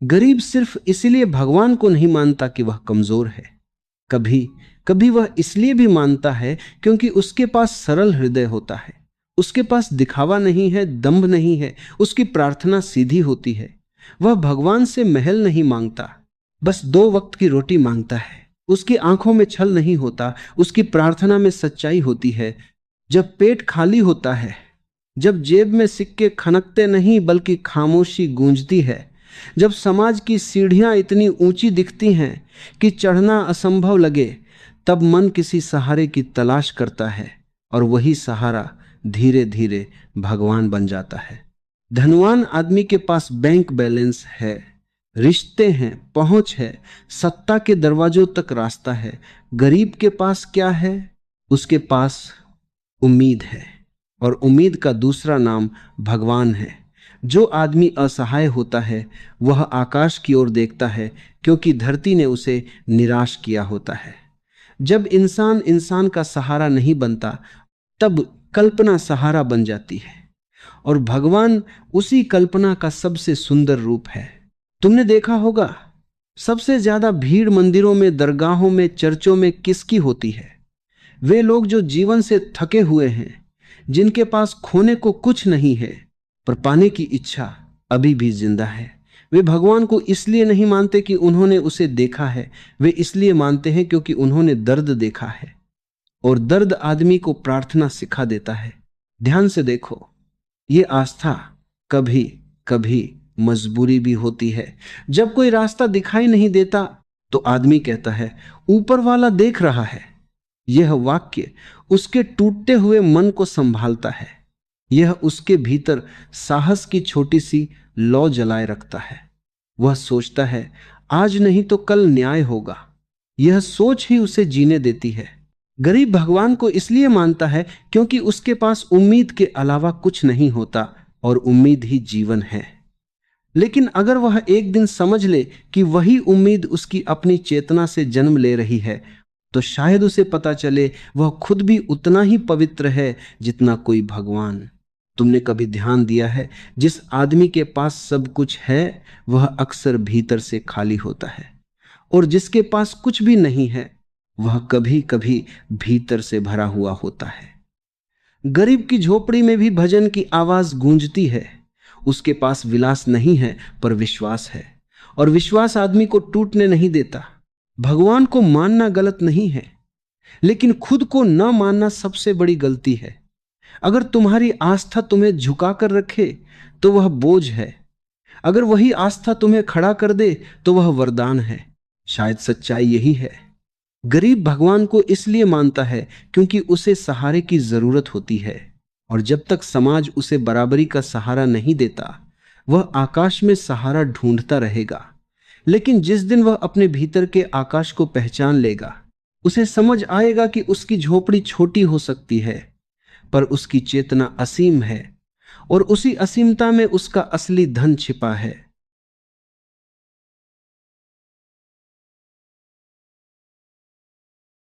गरीब सिर्फ इसलिए भगवान को नहीं मानता कि वह कमजोर है। कभी कभी वह इसलिए भी मानता है क्योंकि उसके पास सरल हृदय होता है। उसके पास दिखावा नहीं है, दंभ नहीं है, उसकी प्रार्थना सीधी होती है। वह भगवान से महल नहीं मांगता, बस 2 वक्त की रोटी मांगता है। उसकी आंखों में छल नहीं होता, उसकी प्रार्थना में सच्चाई होती है। जब पेट खाली होता है, जब जेब में सिक्के खनकते नहीं बल्कि खामोशी गूंजती है, जब समाज की सीढ़ियां इतनी ऊंची दिखती हैं कि चढ़ना असंभव लगे, तब मन किसी सहारे की तलाश करता है और वही सहारा धीरे धीरे भगवान बन जाता है। धनवान आदमी के पास बैंक बैलेंस है, रिश्ते हैं, पहुंच है, सत्ता के दरवाजों तक रास्ता है। गरीब के पास क्या है? उसके पास उम्मीद है, और उम्मीद का दूसरा नाम भगवान है। जो आदमी असहाय होता है वह आकाश की ओर देखता है, क्योंकि धरती ने उसे निराश किया होता है। जब इंसान इंसान का सहारा नहीं बनता, तब कल्पना सहारा बन जाती है, और भगवान उसी कल्पना का सबसे सुंदर रूप है। तुमने देखा होगा, सबसे ज्यादा भीड़ मंदिरों में, दरगाहों में, चर्चों में किसकी होती है? वे लोग जो जीवन से थके हुए हैं, जिनके पास खोने को कुछ नहीं है पर पाने की इच्छा अभी भी जिंदा है। वे भगवान को इसलिए नहीं मानते कि उन्होंने उसे देखा है, वे इसलिए मानते हैं क्योंकि उन्होंने दर्द देखा है, और दर्द आदमी को प्रार्थना सिखा देता है। ध्यान से देखो, ये आस्था कभी कभी मजबूरी भी होती है। जब कोई रास्ता दिखाई नहीं देता तो आदमी कहता है, ऊपर वाला देख रहा है। यह वाक्य उसके टूटते हुए मन को संभालता है। यह उसके भीतर साहस की छोटी सी लौ जलाए रखता है। वह सोचता है, आज नहीं तो कल न्याय होगा। यह सोच ही उसे जीने देती है। गरीब भगवान को इसलिए मानता है क्योंकि उसके पास उम्मीद के अलावा कुछ नहीं होता, और उम्मीद ही जीवन है। लेकिन अगर वह एक दिन समझ ले कि वही उम्मीद उसकी अपनी चेतना से जन्म ले रही है, तो शायद उसे पता चले वह खुद भी उतना ही पवित्र है जितना कोई भगवान। तुमने कभी ध्यान दिया है, जिस आदमी के पास सब कुछ है वह अक्सर भीतर से खाली होता है, और जिसके पास कुछ भी नहीं है वह कभी कभी भीतर से भरा हुआ होता है। गरीब की झोपड़ी में भी भजन की आवाज गूंजती है। उसके पास विलास नहीं है पर विश्वास है, और विश्वास आदमी को टूटने नहीं देता। भगवान को मानना गलत नहीं है, लेकिन खुद को न मानना सबसे बड़ी गलती है। अगर तुम्हारी आस्था तुम्हें झुका कर रखे तो वह बोझ है, अगर वही आस्था तुम्हें खड़ा कर दे तो वह वरदान है। शायद सच्चाई यही है। गरीब भगवान को इसलिए मानता है क्योंकि उसे सहारे की जरूरत होती है, और जब तक समाज उसे बराबरी का सहारा नहीं देता वह आकाश में सहारा ढूंढता रहेगा। लेकिन जिस दिन वह अपने भीतर के आकाश को पहचान लेगा, उसे समझ आएगा कि उसकी झोपड़ी छोटी हो सकती है पर उसकी चेतना असीम है, और उसी असीमता में उसका असली धन छिपा है।